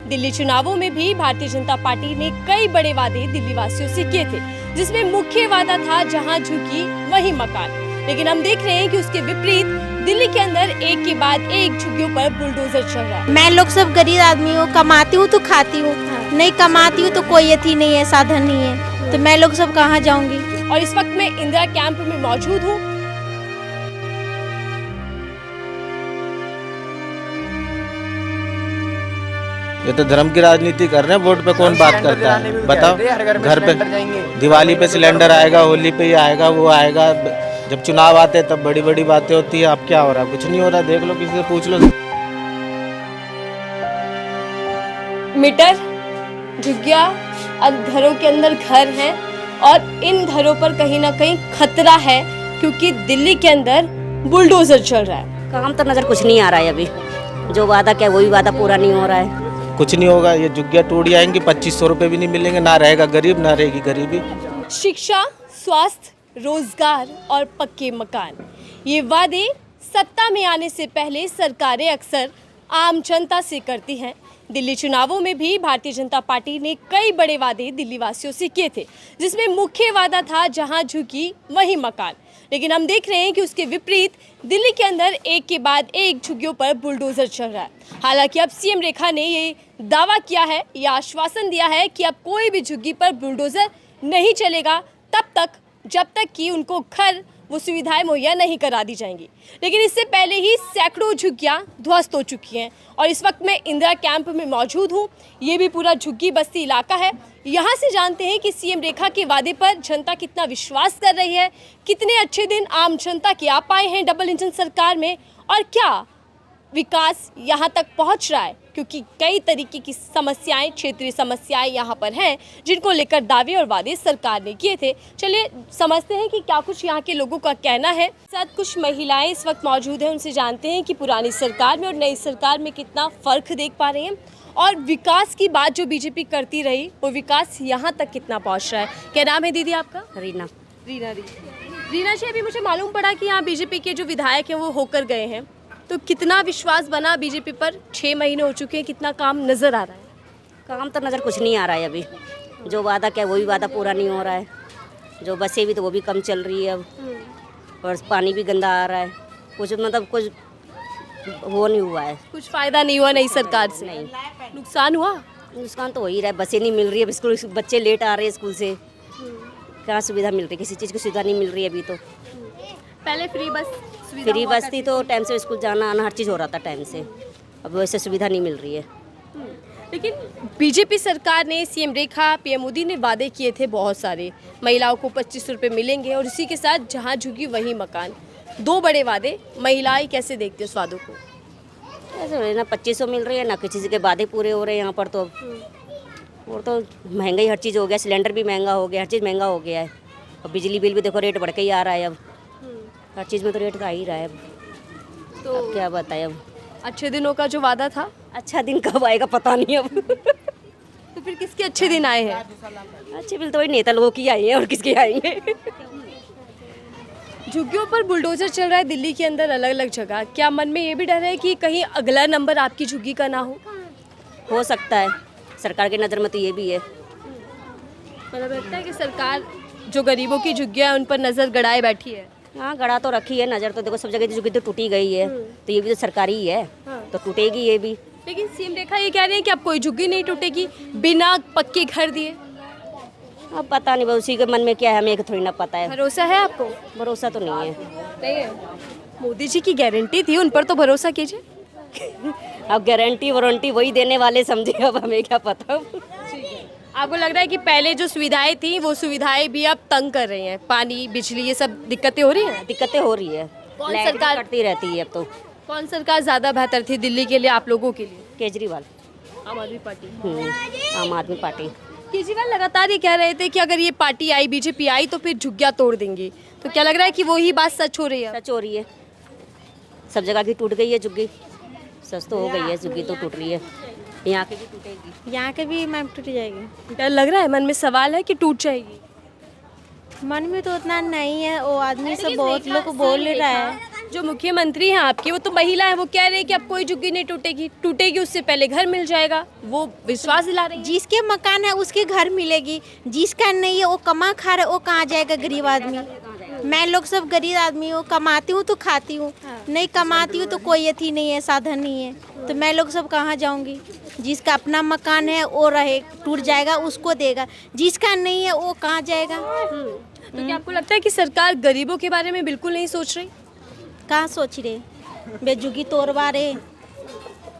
दिल्ली चुनावों में भी भारतीय जनता पार्टी ने कई बड़े वादे दिल्ली वासियों से किए थे, जिसमें मुख्य वादा था जहां झुकी वहीं मकान। लेकिन हम देख रहे हैं कि उसके विपरीत दिल्ली के अंदर एक के बाद एक झुग्गियों पर बुलडोजर चल रहा है। मैं लोग सब गरीब आदमी हूँ, कमाती हूँ तो खाती हूँ, नहीं कमाती हूँ तो कोई अथी नहीं है, साधन नहीं है, तो मैं लोग सब कहाँ जाऊंगी। और इस वक्त मैं इंदिरा कैंप में मौजूद हूँ। ये तो धर्म की राजनीति कर रहे हैं। वोट पे कौन बात करता है बताओ। घर पे दिवाली पे सिलेंडर आएगा, होली पे ये आएगा, वो आएगा। जब चुनाव आते हैं तब बड़ी बड़ी बातें होती है। अब क्या हो रहा है? कुछ नहीं हो रहा। देख लो, किसी से पूछ लो। मीटर, झुग्गियां, अब घरों के अंदर घर हैं और इन घरों पर कहीं ना कहीं खतरा है, क्योंकि दिल्ली के अंदर बुलडोजर चल रहा है। काम तो नजर कुछ नहीं आ रहा है अभी। जो वादा क्या वही वादा पूरा नहीं हो रहा है। कुछ नहीं होगा। ये झुग्गियां टूट जाएंगी, 2500 रुपये भी नहीं मिलेंगे। ना रहेगा गरीब, ना रहेगी गरीबी। शिक्षा, स्वास्थ्य, रोजगार और पक्के मकान, ये वादे सत्ता में आने से पहले सरकारें अक्सर आम जनता से करती हैं। दिल्ली चुनावों में भी भारतीय जनता पार्टी ने कई बड़े वादे दिल्ली वासियों से किए थे, जिसमें मुख्य वादा था जहां झुकी वहीं मकान। लेकिन हम देख रहे हैं कि उसके विपरीत दिल्ली के अंदर एक के बाद एक झुग्गियों पर बुलडोजर चल रहा है। हालांकि अब सीएम रेखा ने ये दावा किया है, या आश्वासन दिया है कि अब कोई भी झुग्गी पर बुलडोजर नहीं चलेगा तब तक जब तक कि उनको घर वो सुविधाएं मुहैया नहीं करा दी जाएंगी। लेकिन इससे पहले ही सैकड़ों झुग्गियां ध्वस्त हो चुकी हैं और इस वक्त मैं इंदिरा कैंप में मौजूद हूं। ये भी पूरा झुग्गी बस्ती इलाका है। यहां से जानते हैं कि सीएम रेखा के वादे पर जनता कितना विश्वास कर रही है, कितने अच्छे दिन आम जनता के आ पाए हैं डबल इंजन सरकार में, और क्या विकास यहां तक पहुंच रहा है, क्योंकि कई तरीके की समस्याएं, क्षेत्रीय समस्याएं यहां पर हैं, जिनको लेकर दावे और वादे सरकार ने किए थे। चलिए समझते हैं कि क्या कुछ यहां के लोगों का कहना है। साथ कुछ महिलाएं इस वक्त मौजूद हैं, उनसे जानते हैं कि पुरानी सरकार में और नई सरकार में कितना फ़र्क देख पा रहे हैं, और विकास की बात जो बीजेपी करती रही वो विकास यहाँ तक कितना पहुँच रहा है। क्या नाम है दीदी आपका? रीना। रीना जी, अभी मुझे मालूम पड़ा कि यहाँ बीजेपी के जो विधायक हैं वो होकर गए हैं, तो कितना विश्वास बना बीजेपी पर? 6 महीने हो चुके हैं, कितना काम नजर आ रहा है? काम तो नजर कुछ नहीं आ रहा है अभी। जो वादा क्या वही वादा पूरा नहीं हो रहा है। जो बसें भी तो वो भी कम चल रही है अब, और पानी भी गंदा आ रहा है। कुछ मतलब कुछ वो नहीं हुआ है। कुछ फायदा नहीं हुआ नई सरकार से? नहीं, नुकसान हुआ? नुकसान तो हो ही रहा है। बसें नहीं मिल रही है, स्कूल बच्चे लेट आ रहे हैं स्कूल से। कहाँ सुविधा मिल रही है? किसी चीज़ की सुविधा नहीं मिल रही है अभी तो। पहले फ्री बस थी तो टाइम से स्कूल जाना आना हर चीज़ हो रहा था टाइम से। अब वैसे सुविधा नहीं मिल रही है। लेकिन बीजेपी सरकार ने, सीएम रेखा, पीएम मोदी ने वादे किए थे बहुत सारे। महिलाओं को 2500 रुपये मिलेंगे और इसी के साथ जहां झुकी वहीं मकान। 2 बड़े वादे। महिलाएं कैसे देखती है उस वादों को? ऐसे ना 2500 मिल रही है, ना किसी के वादे पूरे हो रहे हैं यहाँ पर तो। और तो महंगाई हर चीज़ हो गया, सिलेंडर भी महंगा हो गया, हर चीज़ महंगा हो गया है। और बिजली बिल भी देखो रेट बढ़ के ही आ रहा है अब। हर चीज़ में तो रेट का ही रहा है अब। तो अब क्या बताएं अब। अच्छे दिनों का जो वादा था, अच्छा दिन कब आएगा पता नहीं अब। तो फिर किसके अच्छे दिन आए हैं? अच्छे बिल तो वही नेता लोगों की आए हैं, और किसके आएंगे। झुग्गियों पर बुलडोजर चल रहा है दिल्ली के अंदर अलग अलग जगह। क्या मन में ये भी डर है कि कहीं अगला नंबर आपकी झुग्गी का ना हो सकता है। सरकार की नज़र में तो ये भी है। मतलब लगता है कि सरकार जो गरीबों की झुग्गियां उन पर नज़र गड़ाए बैठी है। हाँ, गड़ा तो रखी है नज़र तो। देखो सब जगह झुग्गी तो टूटी गई है, तो ये भी तो सरकारी ही है। तो टूटेगी ये भी। लेकिन सीएम रेखा ये कह रहे हैं कि अब कोई झुग्गी नहीं टूटेगी बिना पक्के घर दिए। अब पता नहीं उसी के मन में क्या है, हमें थोड़ी ना पता है। भरोसा है आपको? भरोसा तो नहीं है। नहीं है। मोदी जी की गारंटी थी, उन पर तो भरोसा कीजिए। अब गारंटी वारंटी वही देने वाले समझे, अब हमें क्या पता। आपको लग रहा है कि पहले जो सुविधाएं थी वो सुविधाएं भी अब तंग कर रही हैं? पानी, बिजली, ये सब दिक्कतें हो रही हैं? दिक्कतें हो रही है। कौन लाइट सरकार कटती रहती है अब तो। कौन सरकार ज़्यादा बेहतर थी दिल्ली के लिए, आप लोगों के लिए? केजरीवाल। आम आदमी पार्टी। आम आदमी पार्टी। केजरीवाल लगातार ये कह रहे थे कि अगर ये पार्टी आई, बीजेपी आई, तो फिर झुग्गियां तोड़ देंगी। तो क्या लग रहा है कि वही बात सच हो रही है? सच हो रही है। सब जगह की टूट गई है झुग्गी। सच तो हो गई है, झुग्गी तो टूट रही है। यहाँ के भी टूटेगी। यहाँ के भी मैम टूट जाएगी। डर लग रहा है, मन में सवाल है कि टूट जाएगी? मन में तो उतना नहीं है, वो आदमी सब बहुत लोग को बोल ही रहा है। जो मुख्यमंत्री हैं आपके, वो तो महिला है, वो कह रहे हैं कि अब कोई झुग्गी नहीं टूटेगी उससे पहले घर मिल जाएगा, वो विश्वास दिला रही है। जिसके मकान है उसके घर मिलेगी, जिसका नहीं है वो कमा खा रहा है, वो कहाँ जाएगा गरीब आदमी। मैं लोग सब गरीब आदमी हूँ, कमाती हूँ तो खाती हूँ, नहीं कमाती हूँ तो कोई अथी नहीं है, साधन नहीं है, तो मैं लोग सब कहाँ जाऊँगी। जिसका अपना मकान है वो रहे, टूट जाएगा उसको देगा, जिसका नहीं है वो कहाँ जाएगा। तो क्या आपको लगता है कि सरकार गरीबों के बारे में बिल्कुल नहीं सोच रही? कहाँ सोच रहे, बेजुगी तोड़वा रहे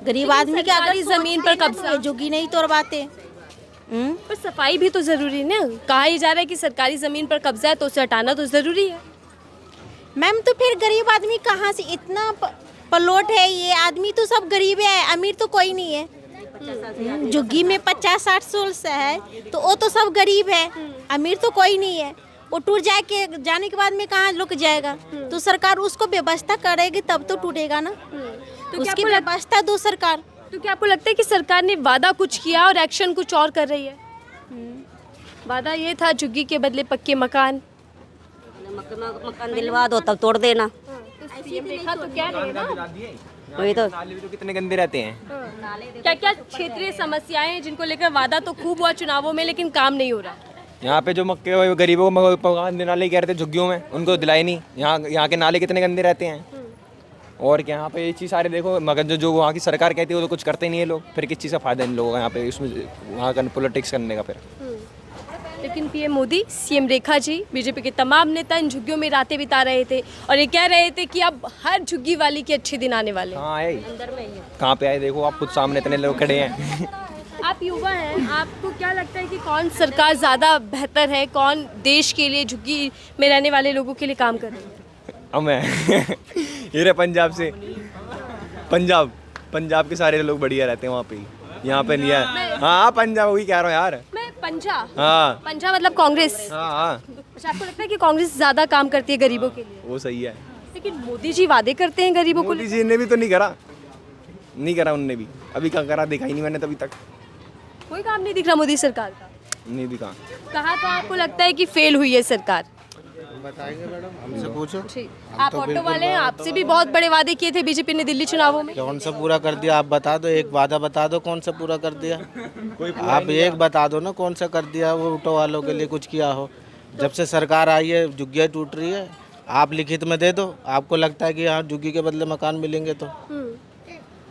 गरीब आदमी के, अगर जमीन पर कब्जा, बेजुगी नहीं तोड़वाते। पर सफाई भी तो जरूरी है ना। कहा ही जा रहा है कि सरकारी जमीन पर कब्जा है तो उसे हटाना तो जरूरी है। मैम तो फिर गरीब आदमी कहाँ से, इतना प्लॉट है, ये आदमी तो सब गरीब है, अमीर तो कोई नहीं है। झुग्गी में 50-60 सोल्स है तो वो तो सब गरीब है, अमीर तो कोई नहीं है। वो टूट जाने के बाद में कहाँ रुक जाएगा, तो सरकार उसको व्यवस्था करेगी तब तो टूटेगा ना, तो उसकी व्यवस्था दो सरकार। तो क्या आपको लगता है कि सरकार ने वादा कुछ किया और एक्शन कुछ और कर रही है? वादा ये था झुग्गी के बदले पक्के मकान, मकान दिलवा दो तब तोड़ देना। देखा तो क्या रहेगा। वही तो नाले भी तो कितने गंदे रहते हैं। क्या क्या क्षेत्रीय समस्याएं हैं जिनको लेकर वादा तो खूब हुआ चुनावों में लेकिन काम नहीं हो रहा? यहाँ पे जो मक्के गरीबों को मकान नाले कह रहे थे झुग्गियों में, उनको दिलाए नहीं। यहाँ के नाले कितने गंदे रहते हैं। और क्या यहाँ पे ये चीज़ सारे देखो, मगर जो वहाँ की सरकार कहती है वो तो कुछ करते नहीं है लोग। फिर किस चीज़ का फायदा इन लोगों का यहाँ पे इसमें वहाँ का पॉलिटिक्स करने का। फिर लेकिन PM Modi, CM Rekha ji, BJP के तमाम नेता इन झुग्गियों में रातें बिता रहे थे और ये कह रहे थे कि अब हर झुग्गी वाली के अच्छे दिन आने वाले हैं। कहाँ आए, कहाँ पे आए, देखो आप खुद सामने इतने लोग खड़े हैं। आप युवा हैं, आपको क्या लगता है कि कौन सरकार ज़्यादा बेहतर है, कौन देश के लिए, झुग्गी में रहने वाले लोगों के लिए काम कर रही है? अब मैं ये रहे पंजाब से, पंजाब के सारे लोग बढ़िया रहते हैं वहाँ पे, यहाँ पे नहीं है। हाँ पंजाब, वही कह रहा हूँ यार मैं पंजाब, हाँ पंजाब मतलब कांग्रेस। हाँ अच्छा, आपको लगता है कि कांग्रेस ज़्यादा काम करती है गरीबों के लिए? वो सही है। लेकिन मोदी जी वादे करते हैं गरीबों को मोदी जी ने भी तो नहीं करा उनने भी। अभी क्या करा दिखा ही नहीं मैंने तभी तक। कोई काम नहीं दिख रहा मोदी सरकार का? नहीं दिखा। कहाँ आपको लगता है कि फेल हुई है सरकार? बताएंगे मैडम, हमसे पूछो। आप ऑटो वाले हैं, आपसे भी बहुत बड़े वादे किए थे बीजेपी ने दिल्ली चुनावों में। कौन सा पूरा कर दिया आप बता दो, एक वादा बता दो कौन सा पूरा कर दिया। आप एक बता दो ना कौन सा कर दिया वो ऑटो वालों के लिए कुछ किया हो। जब से सरकार आई है झुग्गियाँ टूट रही है, आप लिखित में दे दो। आपको लगता है कि यहाँ झुग्गी के बदले मकान मिलेंगे तो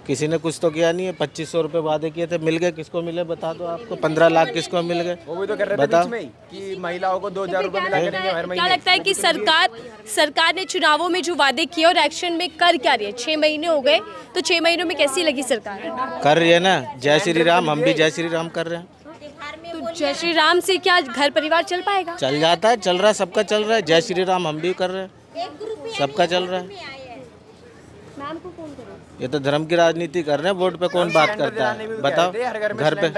किसी ने कुछ तो किया नहीं है। 2500 रुपये वादे किए थे, मिल गए? किसको मिले बता दो। आपको 15 लाख किसको मिल गए? वो भी तो कर रहे थे बीच में ही कि महिलाओं को 2000 रुपये मिला करेंगे हर महीने। क्या लगता है कि सरकार ने चुनावों में जो वादे किए और एक्शन में कर क्या रही है? 6 महीने हो गए, तो 6 महीनों में कैसी लगी सरकार? कर रही है ना, जय श्री राम। हम भी जय श्री राम कर रहे हैं। तो जय श्री राम से क्या घर परिवार चल पाएगा? चल जाता है, चल रहा है, सबका चल रहा है। जय श्री राम हम भी कर रहे हैं, सबका चल रहा है। ये तो धर्म की राजनीति कर रहे हैं। वोट पे कौन बात करता है बताओ। घर पे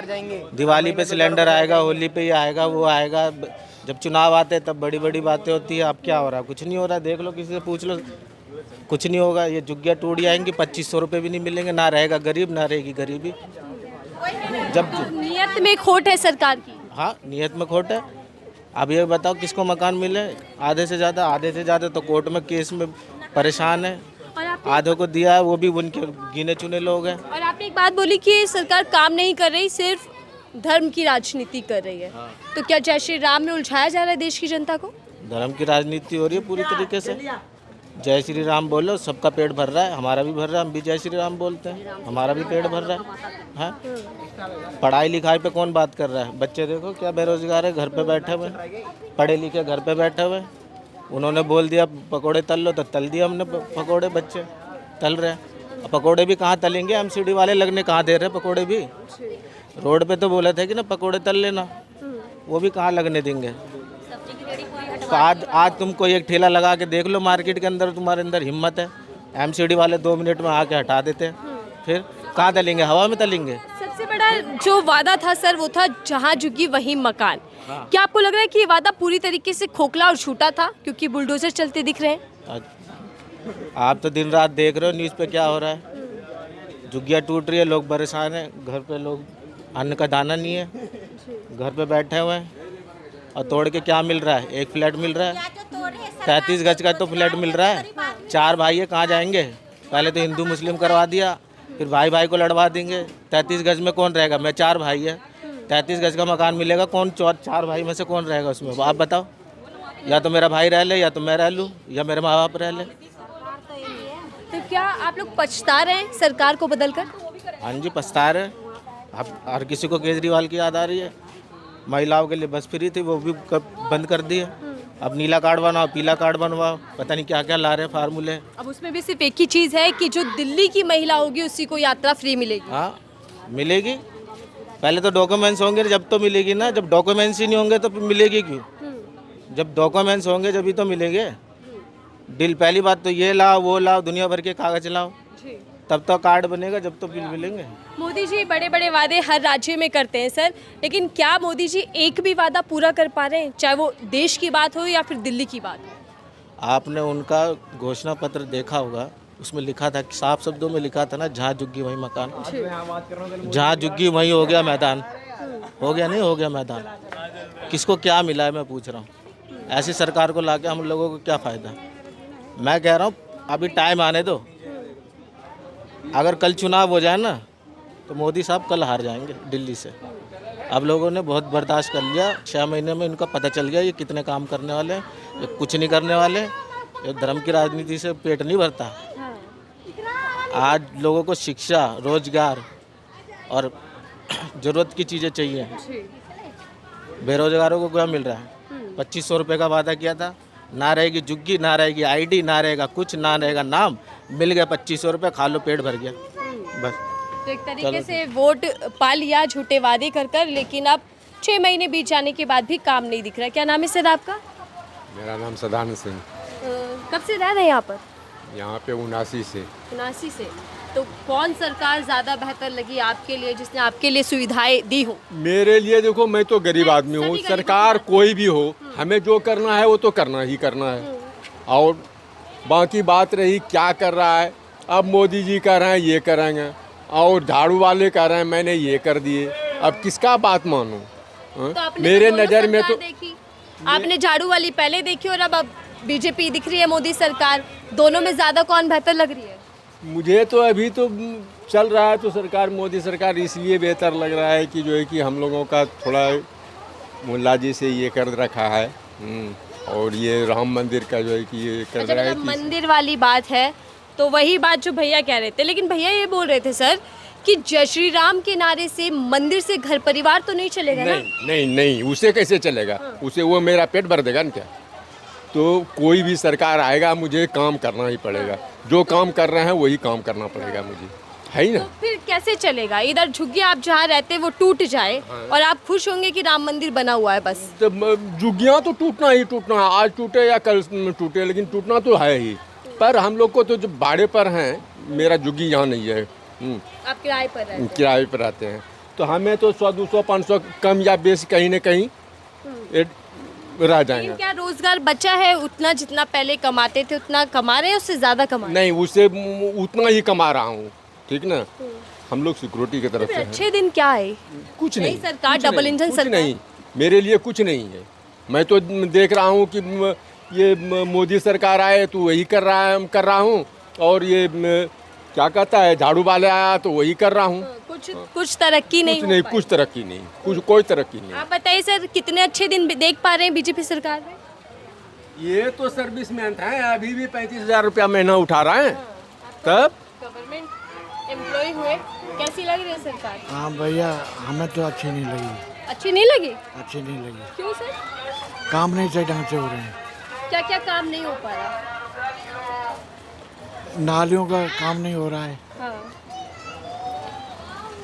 दिवाली पे सिलेंडर आएगा, होली पे ये आएगा, वो आएगा। जब चुनाव आते हैं तब बड़ी बड़ी बातें होती है। अब क्या हो रहा है? कुछ नहीं हो रहा है। देख लो, किसी से पूछ लो, कुछ नहीं होगा। ये झुग्गियाँ टूट जाएंगी, 2500 रुपये भी नहीं मिलेंगे। ना रहेगा गरीब, ना रहेगी गरीबी। जब नियत में खोट है सरकार की। हाँ, नियत में खोट है। अब ये बताओ किसको मकान मिले? आधे से ज़्यादा तो कोर्ट में केस में परेशान है। आधों को दिया है, वो भी उनके गिने चुने लोग हैं। और आपने एक बात बोली कि सरकार काम नहीं कर रही, सिर्फ धर्म की राजनीति कर रही है। तो क्या जय श्री राम में उलझाया जा रहा है देश की जनता को? धर्म की राजनीति हो रही है पूरी तरीके से। जय श्री राम बोलो, सबका पेट भर रहा है, हमारा भी भर रहा है। हम भी जय श्री राम बोलते हैं, हमारा भी पेट भर रहा है। हाँ, पढ़ाई लिखाई पे कौन बात कर रहा है? बच्चे देखो क्या बेरोजगार है, घर पे बैठे हुए, पढ़े लिखे घर पे बैठे हुए। उन्होंने बोल दिया पकोड़े तल लो, तो तल दिया हमने पकोड़े। बच्चे तल रहे हैं। पकोड़े भी कहाँ तलेंगे? एमसीडी वाले लगने कहाँ दे रहे हैं पकोड़े भी? रोड पे तो बोले थे कि ना पकोड़े तल लेना, वो भी कहाँ लगने देंगे? तो आज तुम कोई एक ठेला लगा के देख लो मार्केट के अंदर, तुम्हारे अंदर हिम्मत है? एमसीडी वाले 2 मिनट में आके हटा देते हैं। फिर कहाँ तलेंगे? हवा में तलेंगे। सबसे बड़ा जो वादा था सर, वो था जहाँ झुकी वहीं मकान। क्या आपको लग रहा है कि ये वादा पूरी तरीके से खोखला और झूठा था, क्योंकि बुलडोजर चलते दिख रहे हैं? आप तो दिन रात देख रहे हो न्यूज़ पे क्या हो रहा है। झुग्गियाँ टूट रही है, लोग परेशान हैं। घर पे लोग अन्न का दाना नहीं है, घर पे बैठे हुए हैं। और तोड़ के क्या मिल रहा है? एक फ्लैट मिल रहा है, 33 गज का तो फ्लैट मिल रहा है। 4 भाई है, कहाँ जाएंगे? पहले तो हिंदू मुस्लिम करवा दिया, फिर भाई भाई को लड़वा देंगे। 33 गज में कौन रहेगा? मैं 4 भाई है, 33 गज का मकान मिलेगा, कौन 4 भाई में से कौन रहेगा उसमें? आप बताओ। या तो मेरा भाई रह ले, या तो मैं रह लूँ, या मेरे माँ बाप रह ले। तो क्या आप लोग पछता रहे हैं सरकार को बदलकर? हाँ जी, पछता रहे। अब हर किसी को केजरीवाल की याद आ रही है। महिलाओं के लिए बस फ्री थी, वो भी कब बंद कर दी है। अब नीला कार्ड बनाओ, पीला कार्ड बनवाओ, पता नहीं क्या क्या ला रहे हैं फार्मूले। अब उसमें भी सिर्फ एक ही चीज़ है कि जो दिल्ली की महिला होगी उसी को यात्रा फ्री मिलेगी। हाँ, मिलेगी। पहले तो डॉक्यूमेंट्स होंगे जब तो मिलेगी ना। जब डॉक्यूमेंट्स ही नहीं होंगे तो मिलेगी क्यों? जब डॉक्यूमेंट्स होंगे जब ही तो मिलेंगे। डील पहली बात तो ये लाओ, वो लाओ, दुनिया भर के कागज लाओ, तब तो कार्ड बनेगा, जब तो बिल मिलेंगे। मोदी जी बड़े बड़े वादे हर राज्य में करते हैं सर, लेकिन क्या मोदी जी एक भी वादा पूरा कर पा रहे हैं, चाहे वो देश की बात हो या फिर दिल्ली की बात हो? आपने उनका घोषणा पत्र देखा होगा, उसमें लिखा था, साफ शब्दों में लिखा था ना, जहाँ झुग्गी वहीं मकान। जहाँ झुग्गी वहीं हो गया मैदान। हो गया नहीं हो गया मैदान? किसको क्या मिला है मैं पूछ रहा हूँ। ऐसी सरकार को लाके हम लोगों को क्या फ़ायदा? मैं कह रहा हूँ अभी टाइम आने दो। अगर कल चुनाव हो जाए ना तो मोदी साहब कल हार जाएंगे दिल्ली से। अब लोगों ने बहुत बर्दाश्त कर लिया। 6 महीने में इनका पता चल गया ये कितने काम करने वाले हैं, ये कुछ नहीं करने वाले। ये धर्म की राजनीति से पेट नहीं भरता। आज लोगों को शिक्षा, रोजगार और ज़रूरत की चीज़ें चाहिए। बेरोजगारों को क्या मिल रहा है? 2500 रुपये का वादा किया था, ना रहेगी झुग्गी, ना रहेगी आईडी, ना रहेगा कुछ, ना रहेगा नाम। मिल गया 2500 रुपये, खा लो, पेट भर गया बस। तो एक तरीके से वोट पा लिया झूठे वादे कर कर, लेकिन अब 6 महीने बीत जाने के बाद भी काम नहीं दिख रहा। क्या नाम है सर आपका? मेरा नाम सदानंद सिंह। कब से रह रहे हैं यहाँ पर? यहाँ पे 79 से। 79 से। तो कौन सरकार ज़्यादा बेहतर लगी आपके लिए, जिसने आपके लिए सुविधाएं दी हो? मेरे लिए देखो, मैं तो गरीब आदमी हूँ। सभी गरीब सरकार कोई भी हो, हमें जो करना है वो तो करना ही करना है। और बाकी बात रही क्या कर रहा है, अब मोदी जी कह रहे हैं ये करेंगे, और झाड़ू वाले कह रहे हैं मैंने ये कर दिए। अब किसका बात मानूं? तो आपने मेरे तो दोनों नज़र में सरकार तो देखी। आपने झाड़ू वाली पहले देखी और अब बीजेपी दिख रही है, मोदी सरकार। दोनों में ज़्यादा कौन बेहतर लग रही है? मुझे तो अभी तो चल रहा है तो सरकार, मोदी सरकार इसलिए बेहतर लग रहा है कि जो है कि हम लोगों का थोड़ा मुल्ला जी से ये कर रखा है। और ये राम मंदिर का जो है कि ये कर अच्छा, रहा है। मतलब मंदिर वाली बात है तो वही बात जो भैया कह रहे थे, लेकिन भैया ये बोल रहे थे सर कि जय श्री राम के नारे से मंदिर से घर परिवार तो नहीं चलेगा ना? नहीं नहीं नहीं, उसे कैसे चलेगा? उसे वो मेरा पेट भर देगा ना क्या? तो कोई भी सरकार आएगा, मुझे काम करना ही पड़ेगा। जो काम कर रहे हैं वही काम करना पड़ेगा मुझे, है ही ना? तो फिर कैसे चलेगा? इधर झुग्गी आप जहाँ रहते वो टूट जाए और आप खुश होंगे कि राम मंदिर बना हुआ है बस? तो झुग्गियाँ तो टूटना ही टूटना है, आज टूटे या कल टूटे, लेकिन टूटना तो है ही। पर हम लोग को तो जो भाड़े पर हैं, मेरा झुग्गी यहाँ नहीं है। आप किराए पर रहते हैं? किराए पर आते हैं, तो हमें तो 100, 200, 500 कम या बेसी कहीं न कहीं रह जाएंगे। लेकिन क्या रोजगार बचा है उतना जितना पहले कमाते थे, उतना कमा रहे हैं, उससे ज्यादा कमा रहे नहीं, उससे उतना ही कमा रहा हूँ, ठीक ना? हम लोग सिक्योरिटी की तरफ से हैं? हैं। अच्छे दिन क्या है? कुछ नई नहीं, सरकार, कुछ डबल नहीं, इंजन कुछ सरकार। नहीं, मेरे लिए कुछ नहीं है। मैं तो देख रहा हूँ कि ये मोदी सरकार आए तो वही कर रहा हूँ, और ये क्या कहता है झाड़ू वाले आया तो वही कर रहा हूँ। कुछ तरक्की नहीं कुछ हो नहीं, पाई। कुछ तरक्की नहीं, कुछ कोई तरक्की नहीं। आप बताइए सर, कितने अच्छे दिन देख पा रहे हैं बीजेपी सरकार में? ये तो सर्विसमैन है, अभी भी 35,000 रुपया महीना उठा रहे हैं। तब गवर्नमेंट एम्प्लॉय हुए, कैसी लग रही है सरकार? हाँ भैया, हमें तो अच्छी नहीं लगी। अच्छी नहीं लगी? अच्छी नहीं लगी। क्यों सर? काम नहीं सही ढंग से हो रहे हैं। क्या क्या काम नहीं हो पा रहा? नालियों का काम नहीं हो रहा है, हाँ।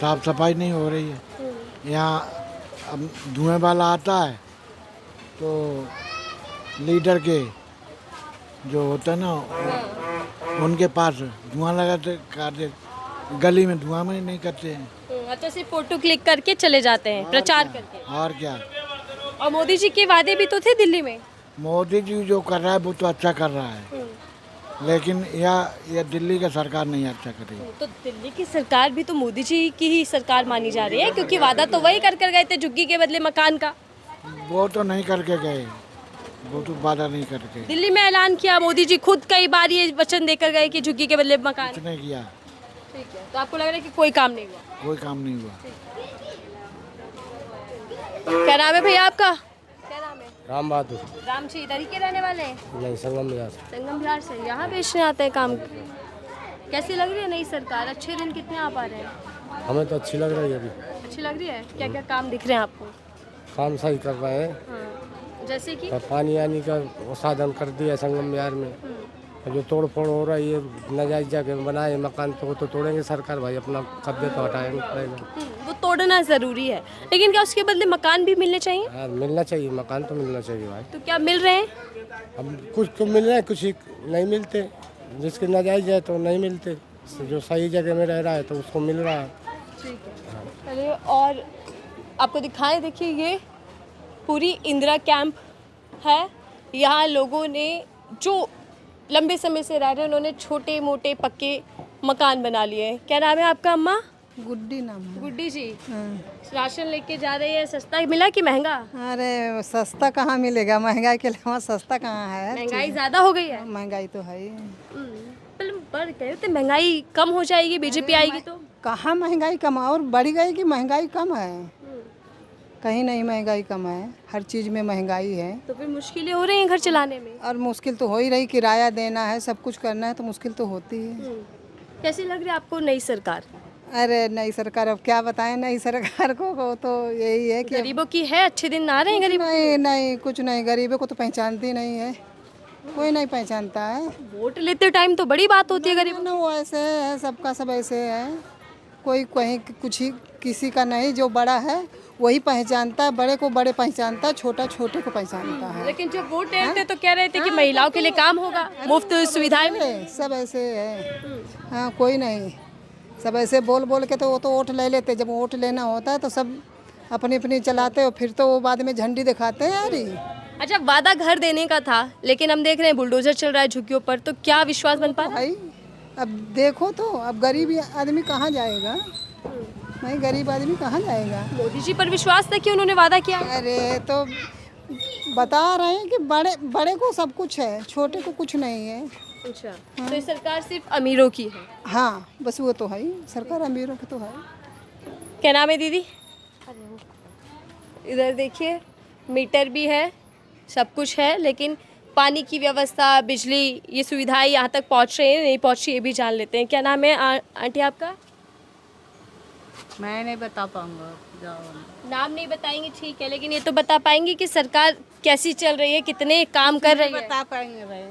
साफ सफाई नहीं हो रही है। यहाँ अब धुएं वाला आता है तो लीडर के जो होता है ना, उनके पास धुआं लगाते करते, गली में धुआं में नहीं करते हैं। अच्छा, सिर्फ फोटो क्लिक करके चले जाते हैं, प्रचार करके। और क्या? और मोदी जी के वादे भी तो थे दिल्ली में। मोदी जी जो कर रहा है वो तो अच्छा कर रहा है, लेकिन यह दिल्ली का सरकार नहीं अच्छा कर रही। तो दिल्ली की सरकार भी तो मोदी जी की ही सरकार मानी जा रही है, क्योंकि वादा तो वही कर गए थे झुग्गी के बदले मकान का। वो तो नहीं करके गए, वो तो वादा नहीं करके दिल्ली में ऐलान किया मोदी जी खुद कई बार ये वचन देकर गए कि झुग्गी के बदले मकान। कुछ नहीं किया, ठीक है, तो आपको लग रहा है कि कोई काम नहीं हुआ? कोई काम नहीं हुआ। क्या नाम है भैया आपका? क्या नाम है? राम बहादुर। राम जी इधर ही के रहने वाले हैं? नहीं, संगम बिहार। संगम बिहार से यहाँ बेचने आते हैं काम। कैसी लग रही है नई सरकार? अच्छे दिन कितने आ पा रहे हैं? हमें तो अच्छी लग रही है अभी। अच्छी लग रही है? क्या क्या काम दिख रहे हैं आपको? काम सही कर रहे हैं। हाँ, जैसे कि और पानी आने का वो साधन कर दिया है संगम बिहार में। और जो तोड़ फोड़ हो रही है नाजायज जगह बनाए मकान तो वो तो तोड़ेंगे सरकार भाई, अपना कब्जे तो हटाएंगे पड़ेगा। वो तोड़ना जरूरी है, लेकिन क्या उसके बदले मकान भी मिलने चाहिए? हाँ, मिलना चाहिए, मकान तो मिलना चाहिए भाई। तो क्या मिल रहे हैं? अब कुछ तो मिल रहे हैं, कुछ नहीं मिलते। जिसके नाजायज है तो नहीं मिलते, जो सही जगह में रह रहा है तो उसको मिल रहा है। ठीक है, चलिए और आपको दिखाएं, देखिए ये पूरी इंदिरा कैंप है। यहाँ लोगों ने जो लंबे समय से रह रहे हैं उन्होंने छोटे मोटे पक्के मकान बना लिए हैं। क्या नाम है आपका अम्मा? गुड्डी नाम है। गुड्डी जी, राशन लेके जा रही है, सस्ता मिला कि महंगा? अरे सस्ता कहाँ मिलेगा, महंगाई के अलावा सस्ता कहाँ है? महंगाई ज्यादा हो गई है। महंगाई तो है ही। पर बढ़ गए थे, महंगाई कम हो जाएगी बीजेपी आएगी तो। कहाँ महंगाई कम और बढ़ गई कि महंगाई कम है? कहीं नहीं महंगाई कम है, हर चीज़ में महंगाई है। तो फिर मुश्किलें हो रही हैं घर चलाने में। और मुश्किल तो हो ही रही, किराया देना है, सब कुछ करना है तो मुश्किल तो होती है। कैसी लग रही है आपको नई सरकार? अरे नई सरकार अब क्या बताएं, नई सरकार को तो यही है कि गरीबों की है, अच्छे दिन आ रहे हैं गरीब। नहीं नहीं कुछ नहीं, गरीबों को तो पहचानती नहीं है, कोई नहीं पहचानता है। वोट लेते टाइम तो बड़ी बात होती है गरीब। ना वो ऐसे है, सबका सब ऐसे है, कोई कहीं कुछ ही किसी का नहीं, जो बड़ा है वही पहचानता है, बड़े को बड़े पहचानता है, छोटा छोटे को पहचानता है। लेकिन जब वोट लेते तो कह रहे थे कि महिलाओं के लिए काम होगा, मुफ्त सुविधाएं मिलेंगी। सब ऐसे है, हाँ कोई नहीं, सब ऐसे बोल बोल के तो वो तो वोट ले लेते, जब वोट लेना होता है तो सब अपनी अपनी चलाते और फिर तो वो बाद में झंडी दिखाते हैं यार। अच्छा, वादा घर देने का था, लेकिन हम देख रहे हैं बुलडोजर चल रहा है झुग्गियों पर, तो क्या विश्वास बन पा रहा है? भाई अब देखो तो, अब गरीब आदमी कहाँ जाएगा? नहीं, गरीब आदमी कहाँ जाएगा? मोदी जी पर विश्वास था कि उन्होंने वादा किया। अरे तो बता रहे हैं कि बड़े बड़े को सब कुछ है, छोटे को कुछ नहीं है। अच्छा, तो ये सरकार सिर्फ अमीरों की है। हाँ बस वो तो है ही, सरकार अमीरों की तो है। क्या नाम है दीदी? इधर देखिए, मीटर भी है, सब कुछ है, लेकिन पानी की व्यवस्था, बिजली, ये सुविधाएं यहाँ तक पहुँच रही है नहीं पहुँच रही, ये भी जान लेते हैं। क्या नाम है आंटी आपका? मैं नहीं बता पाऊंगा, जाओ। नाम नहीं बताएंगे ठीक है, लेकिन ये तो बता पाएंगे कि सरकार कैसी चल रही है, कितने काम कर रही है? बता पाएंगे भाई,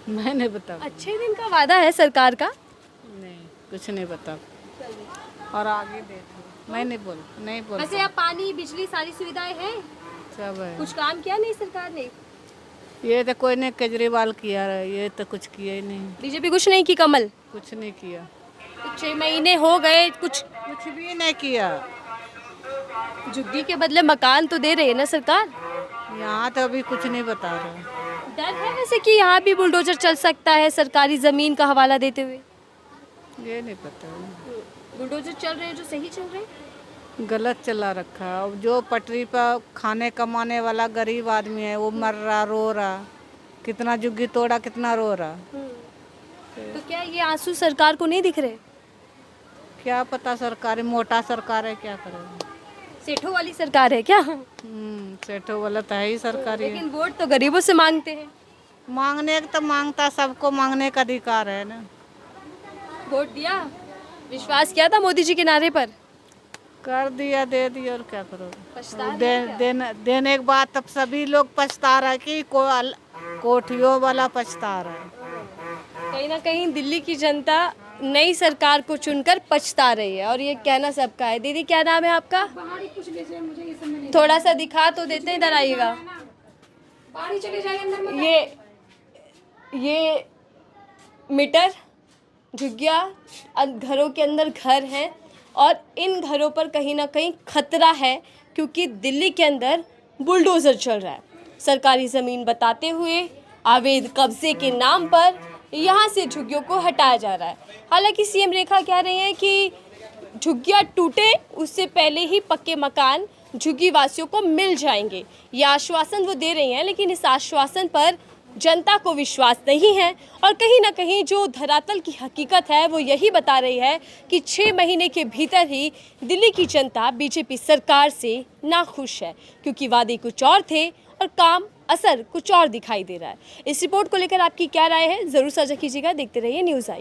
मैं नहीं बता। अच्छे दिन का वादा है सरकार का। नहीं, कुछ नहीं बता। और आगे देखो, मैं नहीं बोल। वैसे यहाँ पानी, बिजली, सारी सुविधाएं हैं, सब है। कुछ काम किया नहीं सरकार ने? ये तो कोई नहीं, केजरीवाल किया रहा, ये तो कुछ किया ही नहीं। बीजेपी कुछ नहीं की, कमल कुछ नहीं किया, तो 6 महीने हो गए, कुछ भी नहीं किया। झुग्गी के बदले मकान तो दे रही है ना सरकार। यहाँ तो अभी कुछ नहीं बता रहे। डर है वैसे कि यहाँ भी बुलडोजर चल सकता है सरकारी जमीन का हवाला देते हुए? ये नहीं पता, बुलडोजर चल रहे हैं जो सही चल रहे हैं? गलत चला रखा है। अब जो पटरी पर खाने कमाने वाला गरीब आदमी है वो मर रहा, रो रहा, कितना झुग्गी तोड़ा, कितना रो रहा। तो क्या ये आंसू सरकार को नहीं दिख रहे? क्या पता, सरकारी मोटा सरकार है, क्या करेगा। सेठों वाली सरकार है क्या? सेठों वाला तो है ही सरकारी। लेकिन वोट तो गरीबों से मांगते हैं। मांगने तो मांगता, सबको मांगने का अधिकार है ना। वोट दिया, विश्वास किया था मोदी जी के नारे पर? कर दिया, दे दिया, और क्या करोगे। पछता देने के बाद तब सभी लोग पछता रहा है कि कोठियों वाला पछता रहा है। कहीं ना कहीं दिल्ली की जनता नई सरकार को चुनकर पछता रही है, और ये कहना सबका है। दीदी क्या नाम है आपका? थोड़ा सा दिखा तो देते, इधर आइएगा। ये मीटर, झुग्गियाँ, घरों के अंदर घर हैं, और इन घरों पर कहीं ना कहीं खतरा है, क्योंकि दिल्ली के अंदर बुलडोज़र चल रहा है। सरकारी ज़मीन बताते हुए अवैध कब्जे के नाम पर यहाँ से झुग्गियों को हटाया जा रहा है। हालांकि सीएम रेखा कह रही हैं कि झुग्गियाँ टूटे उससे पहले ही पक्के मकान झुग्गी वासियों को मिल जाएंगे। ये आश्वासन वो दे रही हैं, लेकिन इस आश्वासन पर जनता को विश्वास नहीं है और कहीं ना कहीं जो धरातल की हकीकत है वो यही बता रही है कि 6 महीने के भीतर ही दिल्ली की जनता बीजेपी सरकार से नाखुश है, क्योंकि वादे कुछ और थे और काम असर कुछ और दिखाई दे रहा है। इस रिपोर्ट को लेकर आपकी क्या राय है, ज़रूर साझा कीजिएगा। देखते रहिए न्यूज़ आई।